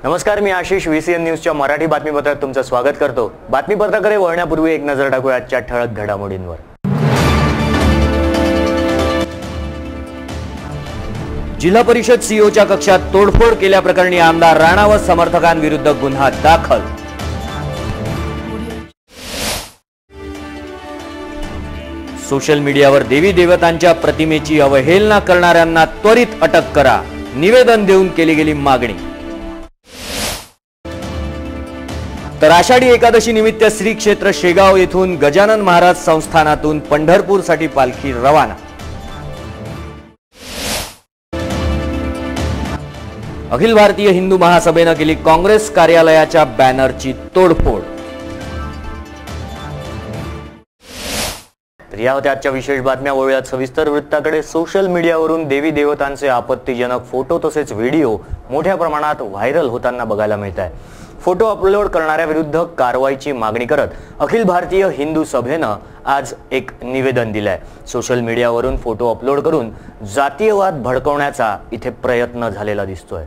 नमस्कार, मी आशिष VCN न्यूजच्या मराठी बातमीपत्रात तुमचं स्वागत करतो। बातमीपत्राकडे वळण्यापूर्वी एक नजर टाकूया आजच्या ठळक घडामोडींवर। जिल्हा परिषद सीओच्या कक्षात तोडफोड केल्याप्रकरणी आमदार राणा व समर्थकांविरुद्ध गुन्हा दाखल। सोशल मीडियावर देवी देवतांच्या प्रतिमेची अवहेलना करणाऱ्यांना त्वरित अटक करा, निवेदन देऊन केली गेली मागणी। तर आषाढी एकादशी निमित्त श्री क्षेत्र शेगाव येथून गजानन महाराज संस्थानातून पंढरपूरसाठी पालखी रवाना। अखिल भारतीय हिंदू महासभेने केली काँग्रेस कार्यालयाच्या बॅनरची तोडफोड। तर या होत्या आजच्या विशेष बातम्या। वळूयात सविस्तर वृत्ताकडे। सोशल मीडियावरून देवी देवतांचे आपत्तीजनक फोटो तसेच व्हिडिओ मोठ्या प्रमाणात व्हायरल होताना बघायला मिळत आहे। फोटो अपलोड करणाऱ्या विरुद्ध कारवाईची मागणी करत अखिल भारतीय हिंदू सभेनं आज एक निवेदन दिलंय। सोशल मीडियावरून फोटो अपलोड करून जातीयवाद भडकवण्याचा इथे प्रयत्न झालेला दिसतोय।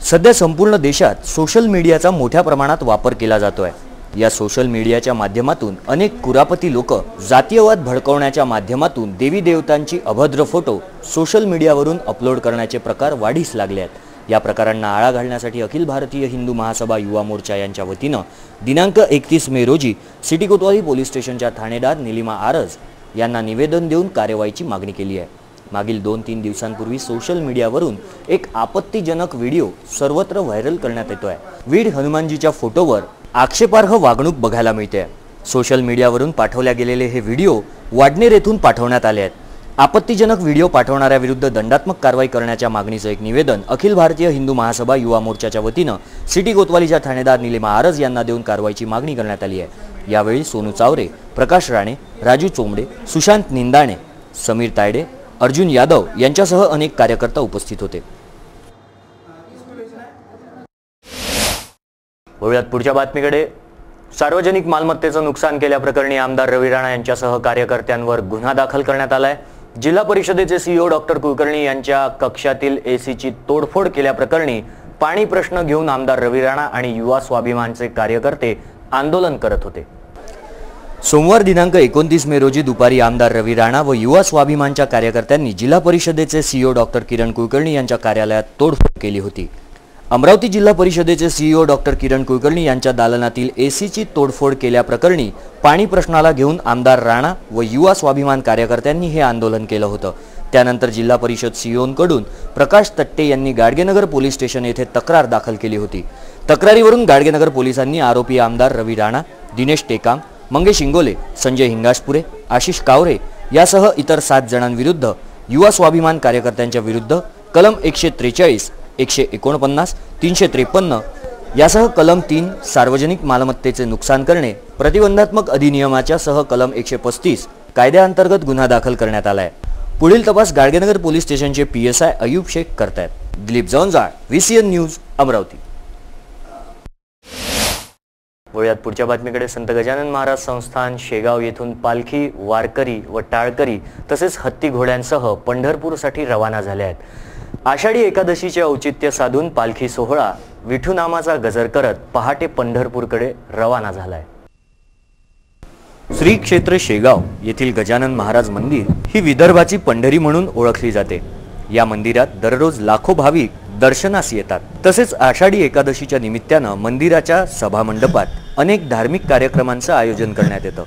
सध्या संपूर्ण देशात सोशल मीडियाचा मोठ्या प्रमाणात वापर केला जातोय। या सोशल मीडियाच्या माध्यमातून अनेक कुरापती लोक जातीयवाद भडकवण्याच्या माध्यमातून देवी देवतांची अभद्र फोटो सोशल मीडियावरून अपलोड करण्याचे प्रकार वाढीस लागले आहेत। या प्रकारांना आळा घालण्यासाठी अखिल भारतीय हिंदू महासभा युवा मोर्चा यांच्या वतीनं दिनांक 31 मे रोजी सिटी कोतवाली पोलीस स्टेशनच्या ठाणेदार निलिमा आरज यांना निवेदन देऊन कार्यवाहीची मागणी केली आहे। मागील 2-3 दिवसांपूर्वी सोशल मीडियावरून एक आपत्तीजनक व्हिडिओ सर्वत्र व्हायरल करण्यात येतोय। वीर हनुमानजीच्या फोटोवर आक्षेपार्ह वागणूक बघायला मिळते। सोशल मीडियावरून पाठवल्या गेलेले हे व्हिडिओ वाडनेर येथून पाठवण्यात आले आहेत। आपत्तीजनक व्हिडिओ पाठवणाऱ्या विरुद्ध दंडात्मक कारवाई करण्याच्या मागणीचं एक निवेदन अखिल भारतीय हिंदू महासभा युवा मोर्चाच्या वतीनं सिटी कोतवालीच्या ठाणेदार निलिमा आरज यांना देऊन कारवाईची मागणी करण्यात आली आहे। यावेळी सोनू चावरे, प्रकाश राणे, राजू चोंबडे, सुशांत निंदाणे, समीर तायडे, अर्जुन यादव यांच्यासह अनेक कार्यकर्ता उपस्थित होते। वळूयात पुढच्या बातमीकडे। सार्वजनिक मालमत्तेचं नुकसान केल्याप्रकरणी आमदार रवी राणा यांच्यासह कार्यकर्त्यांवर गुन्हा दाखल करण्यात आलाय। जिल्हा परिषदेचे सीईओ डॉक्टर कुलकर्णी यांच्या कक्षातील एसीची तोडफोड केल्याप्रकरणी पाणी प्रश्न घेऊन आमदार रवी राणा आणि युवा स्वाभिमानचे कार्यकर्ते आंदोलन करत होते। सोमवार दिनांक 29 मे रोजी दुपारी आमदार रवी राणा व युवा स्वाभिमानच्या कार्यकर्त्यांनी जिल्हा परिषदेचे सीईओ डॉक्टर किरण कुलकर्णी यांच्या कार्यालयात तोडफोड केली होती। अमरावती जिल्हा परिषदेचे सीईओ डॉक्टर किरण कुलकर्णी यांच्या दालनातील एसीची तोडफोड केल्याप्रकरणी पाणी प्रश्नाला घेऊन आमदार राणा व युवा स्वाभिमान कार्यकर्त्यांनी हे आंदोलन केलं होतं। त्यानंतर जिल्हा परिषद सीईओंकडून प्रकाश तट्टे यांनी गाडगेनगर पोलीस स्टेशन येथे तक्रार दाखल केली होती। तक्रारीवरून गाडगेनगर पोलिसांनी आरोपी आमदार रवी राणा, दिनेश टेकाम, मंगेश इंगोले, संजय हिंगाशपुरे, आशिष कावरे यासह इतर 7 जणांविरुद्ध युवा स्वाभिमान कार्यकर्त्यांच्या विरुद्ध कलम 143, 149, 353 यासह कलम 3 सार्वजनिक मालमत्तेचे नुकसान करणे प्रतिबंधात्मक अधिनियमाच्या सह कलम 135 कायद्याअंतर्गत गुन्हा दाखल करण्यात आलाय। पुढील तपास गाडगेनगर पोलीस स्टेशनचे PSI अयूब शेख करतायत। Dilip Jawanjal, VCN news, Amravati. वळूयात पुढच्या बातमीकडे। संत गजानन महाराज संस्थान शेगाव येथून पालखी, वारकरी व टाळकरी तसेच हत्ती घोड्यांसह पंढरपूरसाठी रवाना झाले आहेत। आषाढी एकादशीचे औचित्य साधून पालखी सोहळा विठू नामाचा गजर करत पहाटे पंढरपूरकडे रवाना झालाय। श्री क्षेत्र शेगाव येथील गजानन महाराज मंदिर ही विदर्भाची पंढरी म्हणून ओळखली जाते। या मंदिरात दररोज लाखो भाविक दर्शनास येतात। तसेच आषाढी एकादशीच्या निमित्तानं मंदिराच्या सभामंडपात अनेक धार्मिक कार्यक्रमांचं आयोजन करण्यात येतं।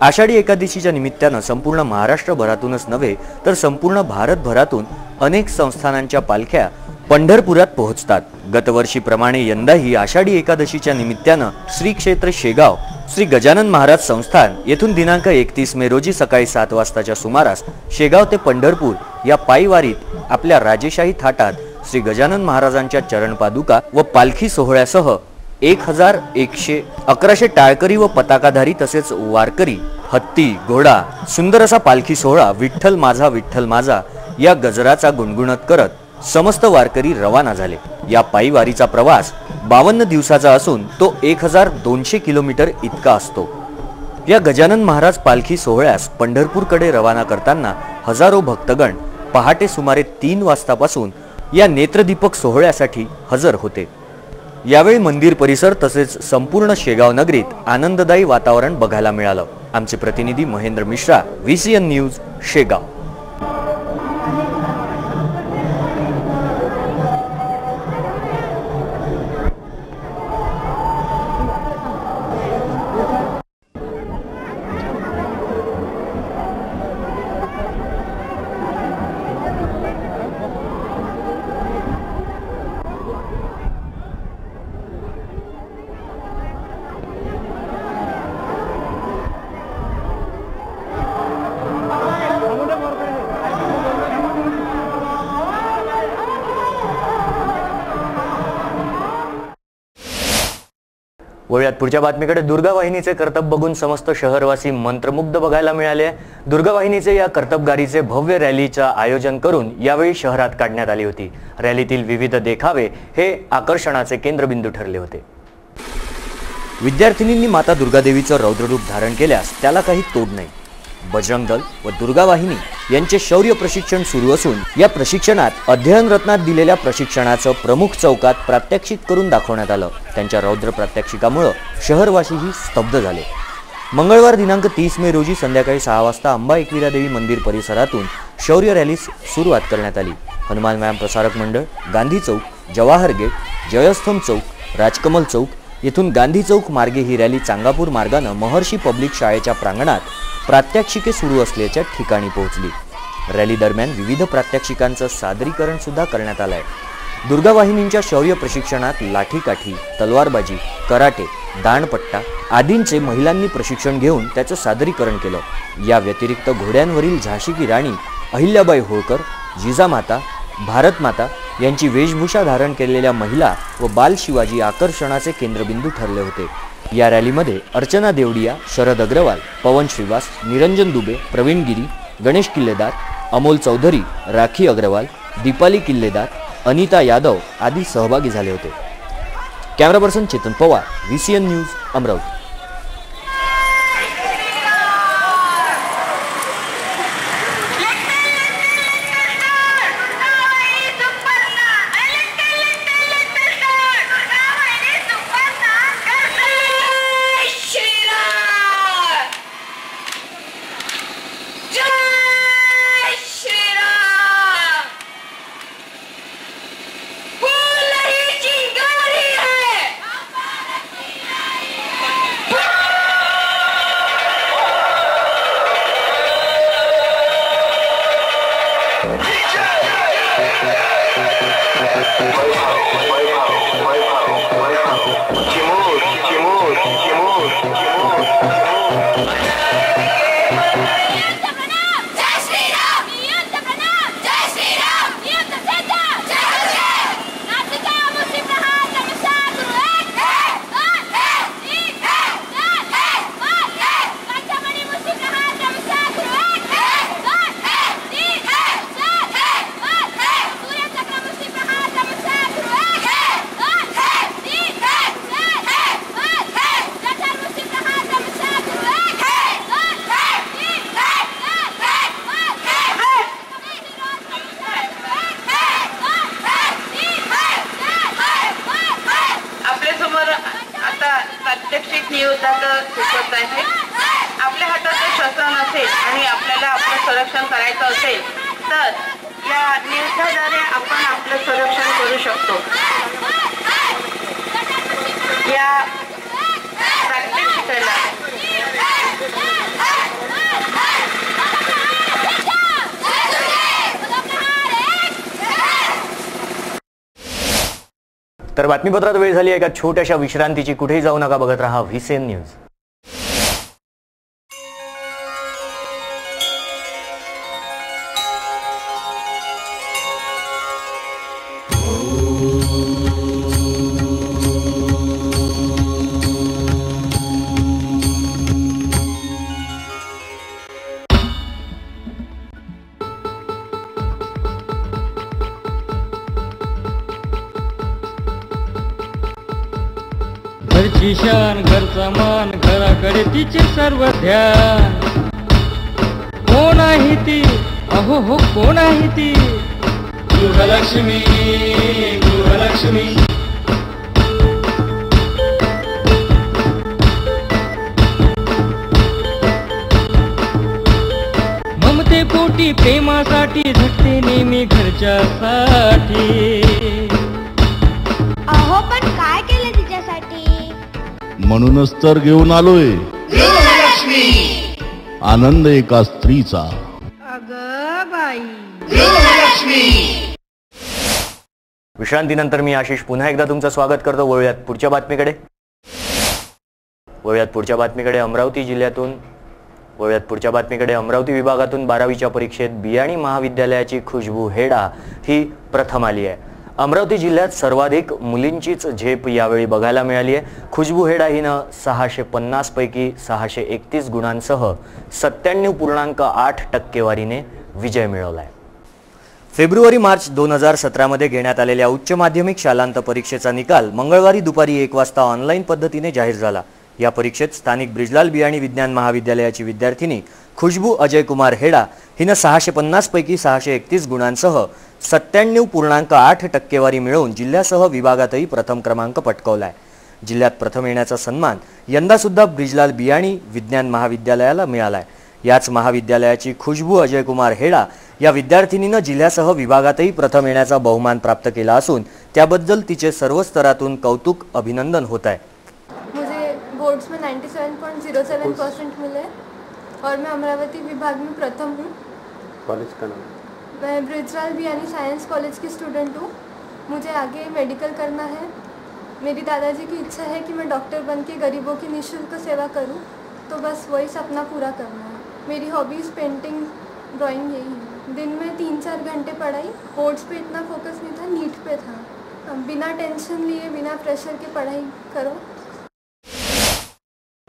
आषाढी एकादशीच्या निमित्तानं संपूर्ण महाराष्ट्रभरातूनच नव्हे तर संपूर्ण भारतभरातून अनेक संस्थानांच्या पालख्या पंढरपुरात पोहोचतात। गतवर्षीप्रमाणे यंदाही आषाढी एकादशीच्या निमित्तानं श्री क्षेत्र शेगाव श्री गजानन महाराज संस्थान येथून दिनांक 31 मे रोजी सकाळी 7 वाजताच्या सुमारास शेगाव ते पंढरपूर या पायीवारीत आपल्या राजेशाही थाटात श्री गजानन महाराजांच्या चरण पादुका व पालखी सोहळ्यासह 1111 टाळकरी व पताकाधारी तसेच वारकरी हत्ती घोडा सुंदर असा पालखी सोहळा विठ्ठल माझा या गजराचा गुणगुणत करत समस्त वारकरी रवाना झाले। या पायी वारीचा प्रवास 52 दिवसाचा असून तो 1200 किलोमीटर इतका असतो। या गजानन महाराज पालखी सोहळ्यास पंढरपूरकडे रवाना करताना हजारो भक्तगण पहाटे सुमारे 3 वाजतापासून या नेत्रदीपक सोहळ्यासाठी हजर होते। यावेळी मंदिर परिसर तसेच संपूर्ण शेगाव नगरीत आनंददायी वातावरण बघायला मिळालं। आमचे प्रतिनिधी महेंद्र मिश्रा, VCN न्यूज, शेगाव। वळूयात पुढच्या बातमीकडे। दुर्गा वाहिनीचे कर्तब बघून समस्त शहरवासी मंत्रमुग्ध बघायला मिळाले। दुर्गा वाहिनीचे या कर्तबगारीचे भव्य रॅलीचे आयोजन करून यावेळी शहरात काढण्यात आली होती। रॅलीतील विविध देखावे हे आकर्षणाचे केंद्रबिंदू ठरले होते। विद्यार्थिनींनी माता दुर्गा देवीचे रौद्ररूप धारण केल्यास त्याला काही तोड नाही। बजरंग दल व दुर्गा वाहिनी यांचे शौर्य प्रशिक्षण सुरू असून या प्रशिक्षणात अध्ययन रत्नात दिलेल्या प्रशिक्षणाचं प्रमुख चौकात प्रात्यक्षिक करून दाखवण्यात आलं। त्यांच्या रौद्र प्रात्यक्षिकामुळे शहरवासीही स्तब्ध झाले। मंगळवार दिनांक 30 मे रोजी संध्याकाळी 6 वाजता अंबा एकविरा देवी मंदिर परिसरातून शौर्य रॅलीस सुरुवात करण्यात आली। हनुमान व्यायाम प्रसारक मंडळ, गांधी चौक, जवाहर गेट, जयस्तंभ चौक, राजकमल चौक येथून गांधी चौक मार्गे ही रॅली चांगापूर मार्गाने महर्षी पब्लिक शाळेच्या प्रांगणात प्रात्यक्षिके सुरू असल्याच्या ठिकाणी पोहोचली। रॅली दरम्यान विविध प्रात्यक्षिकांचं सादरीकरण सुद्धा करण्यात आलंय। दुर्गा वाहिनींच्या शौर्य प्रशिक्षणात लाठीकाठी, तलवारबाजी, कराटे, दांडपट्टा आदींचे महिलांनी प्रशिक्षण घेऊन त्याचं सादरीकरण केलं। या व्यतिरिक्त घोड्यांवरील झाशी की राणी अहिल्याबाई होळकर, जिजामाता, भारतमाता यांची वेशभूषा धारण केलेल्या महिला व बाल शिवाजी आकर्षणाचे केंद्रबिंदू ठरले होते। या रॅलीमध्ये अर्चना देवडिया, शरद अग्रवाल, पवन श्रीवास, निरंजन दुबे, प्रवीण गिरी, गणेश किल्लेदार, अमोल चौधरी, राखी अग्रवाल, दीपाली किल्लेदार, अनिता यादव आदी सहभागी झाले होते। Camera person Chetan Pawar, VCN news, Amravati. प्रात्यक्षिक नियोजनाचं सुचत आहे। आपल्या हातात जर शस्त्र नसेल आणि आपल्याला आपलं संरक्षण करायचं असेल तर या नियुद्धाद्वारे आपण आपलं संरक्षण करू शकतो। या प्रात्यक्षिकाला तर बातमीपत्रात वेळ झाली एका छोट्याशा विश्रांतीची। कुठेही जाऊ नका, बघत रहा VCN न्यूज। घरची शान घरचा मान घराकडे तिचे सर्व ध्यान. कोण आहे ती अहो हो कोण आहे ती गृहलक्ष्मी गृहलक्ष्मी. ममते पोटी प्रेमासाठी झटते नेहमी घरच्यासाठी. अहो पण काय केलं तिच्यासाठी. म्हणूनच तर घेऊन आलोय आनंद एका स्त्रीचा. अगं बाई. विश्रांतीनंतर मी आशिष पुन्हा एकदा तुमचं स्वागत करतो. वळूयात पुढच्या बातमीकडे. अमरावती विभागातून 12वीच्या परीक्षेत बियाणी महाविद्यालयाची खुशबू हेडा ही प्रथम आली आहे. अमरावती जिल्ह्यात सर्वाधिक मुलींचीच झेप यावेळी बघायला मिळाली आहे. खुशबू हेडा हिनं 650 पैकी 631 गुणांसह 97.8 टक्केवारीने विजय मिळवलाय. फेब्रुवारी-मार्च 2017 मध्ये घेण्यात आलेल्या उच्च माध्यमिक शालांत परीक्षेचा निकाल मंगळवारी दुपारी 1 वाजता ऑनलाईन पद्धतीने जाहीर झाला. या परीक्षेत स्थानिक ब्रिजलाल बियाणी विज्ञान महाविद्यालयाची विद्यार्थिनी खुशबू अजय कुमार हेडा हिनं 650 पैकी 631 गुणांसह 97.8 टक्केवारी मिळवून जिल्ह्यासह विभागातही प्रथम क्रमांक पटकावलाय. जिल्ह्यात प्रथम येण्याचा सन्मान यंदा सुद्धा ब्रिजलाल बियाणी विज्ञान महाविद्यालयाला मिळालाय. याच महाविद्यालयाची खुशबू अजय कुमार हेडा या विद्यार्थिनीनं जिल्ह्यासह विभागातही प्रथम येण्याचा बहुमान प्राप्त केला असून त्याबद्दल तिचे सर्व स्तरातून कौतुक अभिनंदन होत आहे. मुझे बोर्ड्स में 97.07% मिले और मैं अमरावती विभाग में प्रथम हूँ. कॉलेज का नाम? मैं ब्रिजलाल बियानी साइंस कॉलेज की स्टूडेंट हूँ. मुझे आगे मेडिकल करना है. मेरी दादाजी की इच्छा है कि मैं डॉक्टर बन के गरीबों की निःशुल्क सेवा करूँ, तो बस वही सपना पूरा करना है. मेरी हॉबीज़ पेंटिंग ड्राइंग यही है. दिन में 3-4 घंटे पढ़ाई. बोर्ड्स पे इतना फोकस नहीं था, नीट पे था. बिना टेंशन लिए बिना प्रेशर के पढ़ाई करो.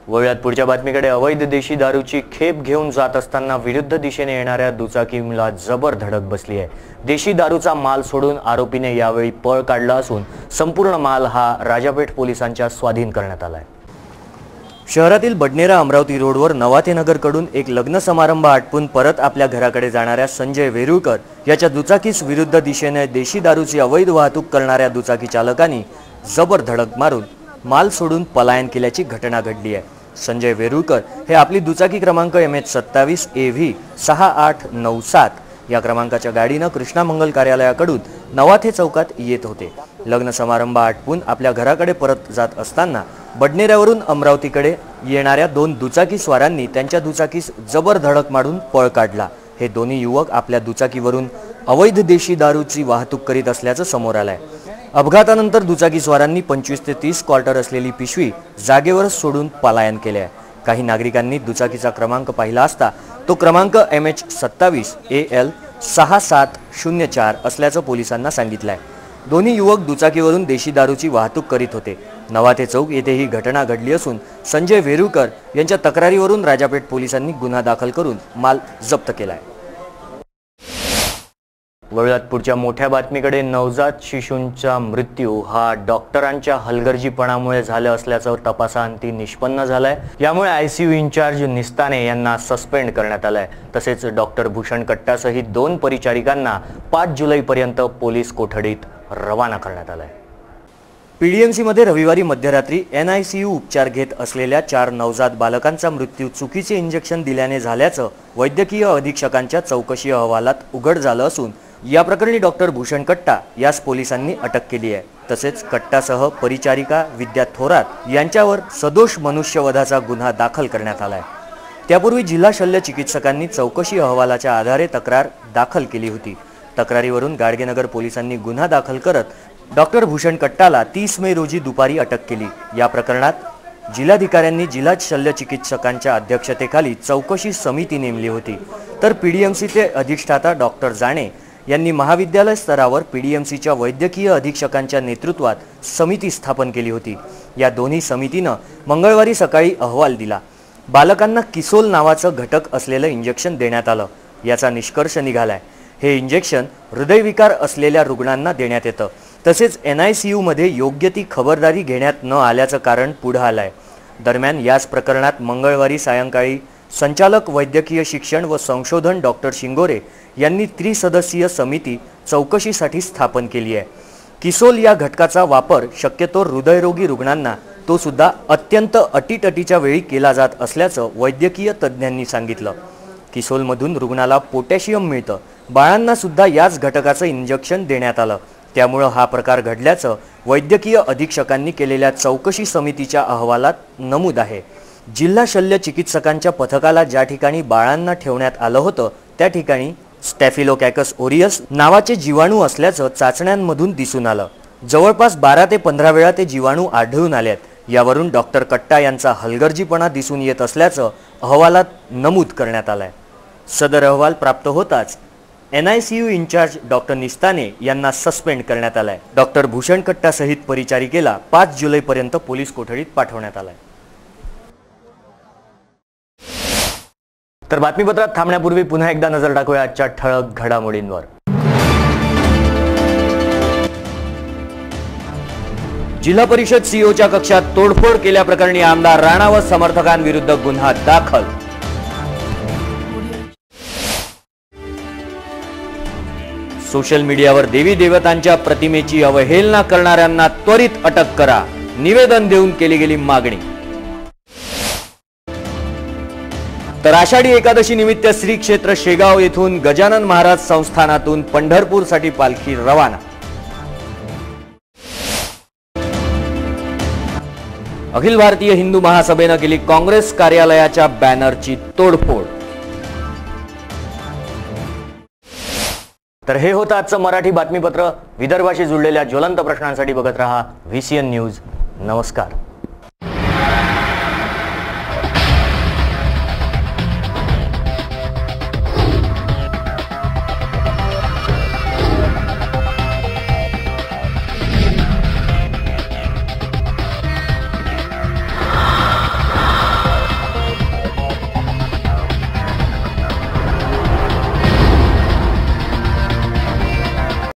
वळूयात पुढच्या बातमीकडे. अवैध देशी दारूची खेप घेऊन जात असताना विरुद्ध दिशेने येणाऱ्या दुचाकीला जबर धडक बसली आहे. देशी दारूचा माल सोडून आरोपीने यावेळी पळ काढला असून संपूर्ण माल हा राजापेठ पोलिसांच्या स्वाधीन करण्यात आलाय. शहरातील बडनेरा अमरावती रोडवर नवाथेनगरकडून एक लग्न समारंभ आटपून परत आपल्या घराकडे जाणाऱ्या संजय वेरुळकर याच्या दुचाकीस विरुद्ध दिशेने देशी दारूची अवैध वाहतूक करणाऱ्या दुचाकी चालकांनी जबर धडक मारून माल सोडून पलायन केल्याची घटना घडली आहे. संजय वेरुळकर हे आपली दुचाकी क्रमांक MH27 AV 6897 या क्रमांकाच्या गाडीनं कृष्णा मंगल कार्यालयाकडून नवाथे चौकात येत होते. लग्न समारंभ आटपून आपल्या घराकडे परत जात असताना बडनेऱ्यावरून अमरावतीकडे येणाऱ्या 2 दुचाकी स्वारांनी त्यांच्या दुचाकीस जबर धडक मारून पळ काढला. हे दोन्ही युवक आपल्या दुचाकीवरून अवैध देशी दारूची वाहतूक करीत असल्याचं समोर आलंय. अपघातानंतर दुचाकी स्वारांनी 25 ते 30 क्वार्टर असलेली पिशवी जागेवरच सोडून पलायन केले आहे. काही नागरिकांनी दुचाकीचा क्रमांक पाहिला असता तो क्रमांक MH27 AL 6704 असल्याचं पोलिसांना सांगितलंय. दोन्ही युवक दुचाकीवरून देशी दारूची वाहतूक करीत होते. नवाथे चौक येथे ही घटना घडली असून संजय वेरुळकर यांच्या तक्रारीवरून राजापेठ पोलिसांनी गुन्हा दाखल करून माल जप्त केलाय. वळूयात पुढच्या मोठ्या बातमीकडे. नवजात शिशूंचा मृत्यू हा डॉक्टरांच्या हलगर्जीपणामुळे झाला असल्याचं तपासाअंती निष्पन्न झालंय. यामुळे ICU इंचार्ज निस्ताने यांना सस्पेंड करण्यात आलंय. तसेच डॉक्टर भूषण कट्टासहित 2 परिचारिकांना 5 जुलैपर्यंत पोलीस कोठडीत रवाना करण्यात आलंय. PDMC मध्ये रविवारी मध्यरात्री NICU उपचार घेत असलेल्या 4 नवजात बालकांचा मृत्यू चुकीचे इंजेक्शन दिल्याने झाल्याचं वैद्यकीय अधीक्षकांच्या चौकशी अहवालात उघड झालं असून या प्रकरणी डॉक्टर भूषण कट्टा यास पोलिसांनी अटक केली आहे. तसेच कट्टासह परिचारिका विद्या थोरात यांच्यावर सदोष मनुष्यवधाचा गुन्हा दाखल करण्यात आलाय. त्यापूर्वी जिल्हा शल्य चिकित्सकांनी चौकशी अहवालाच्या आधारे तक्रार दाखल केली होती. तक्रारीवरून गाडगेनगर पोलिसांनी गुन्हा दाखल करत डॉक्टर भूषण कट्टाला 30 मे रोजी दुपारी अटक केली. या प्रकरणात जिल्हाधिकाऱ्यांनी जिल्हा शल्य चिकित्सकांच्या अध्यक्षतेखाली चौकशी समिती नेमली होती. तर PDMCचे अधिष्ठाता डॉक्टर जाणे यांनी महाविद्यालय स्तरावर PDMCच्या वैद्यकीय अधीक्षकांच्या नेतृत्वात समिती स्थापन केली होती. या दोन्ही समितीनं मंगळवारी सकाळी अहवाल दिला. बालकांना किसोल नावाचं घटक असलेलं इंजेक्शन देण्यात आलं. याचा निष्कर्ष निघालाय. हे इंजेक्शन हृदयविकार असलेल्या रुग्णांना देण्यात येतं. तसेच NICU मध्ये योग्य ती खबरदारी घेण्यात न आल्याचं कारण पुढे आलंय। दरम्यान याच प्रकरणात मंगळवारी सायंकाळी संचालक वैद्यकीय शिक्षण व संशोधन डॉक्टर शिंगोरे यांनी त्रिसदस्यीय समिती चौकशीसाठी स्थापन केली आहे। किसोल या घटकाचा वापर शक्यतो हृदयरोगी रुग्णांना तो सुद्धा अत्यंत अटीतटीच्या वेळी केला जात असल्याचं वैद्यकीय तज्ज्ञांनी सांगितलं। किसोलमधून रुग्णाला पोटॅशियम मिळतं, बाळांना सुद्धा याच घटकाचं इंजेक्शन देण्यात आलं, त्यामुळे हा प्रकार घडल्याचं वैद्यकीय अधीक्षकांनी केलेल्या चौकशी समितीच्या अहवालात नमूद आहे। जिल्हा शल्य चिकित्सकांच्या पथकाला ज्या ठिकाणी बाळांना ठेवण्यात आलं होतं त्या ठिकाणी स्टॅफिलोकॅकस ओरियस नावाचे जीवाणू असल्याचं चाचण्यांमधून दिसून आलं। जवळपास 12 ते 15 वेळा ते जीवाणू आढळून आलेत। यावरून डॉक्टर कट्टा यांचा हलगर्जीपणा दिसून येत असल्याचं अहवालात नमूद करण्यात आलंय। सदर अहवाल प्राप्त होताच NICU इंचार्ज डॉक्टर निस्ताने यांना सस्पेंड करण्यात आलाय। डॉक्टर भूषण कट्टा सहित परिचारिकेला 5 जुलैपर्यंत पोलीस कोठडीत पाठवण्यात आलाय। तर बातमीपत्रात थांबण्यापूर्वी पुन्हा एकदा नजर टाकूया आजच्या ठळक घडामोडींवर। जिल्हा परिषद CEOच्या कक्षात तोडफोड केल्याप्रकरणी आमदार राणा व समर्थकांविरुद्ध गुन्हा दाखल। सोशल मीडियावर देवी देवतांच्या प्रतिमेची अवहेलना करणाऱ्यांना त्वरित अटक करा, निवेदन देऊन केली गेली मागणी। तर आषाढी एकादशी निमित्त श्री क्षेत्र शेगाव येथून गजानन महाराज संस्थानातून पंढरपूरसाठी पालखी रवाना। अखिल भारतीय हिंदू महासभेनं केली काँग्रेस कार्यालयाच्या बॅनरची तोडफोड। तर हे होतं आजचं मराठी बातमीपत्र। विदर्भाशी जुळलेल्या ज्वलंत प्रश्नांसाठी बघत रहा VCN न्यूज। नमस्कार।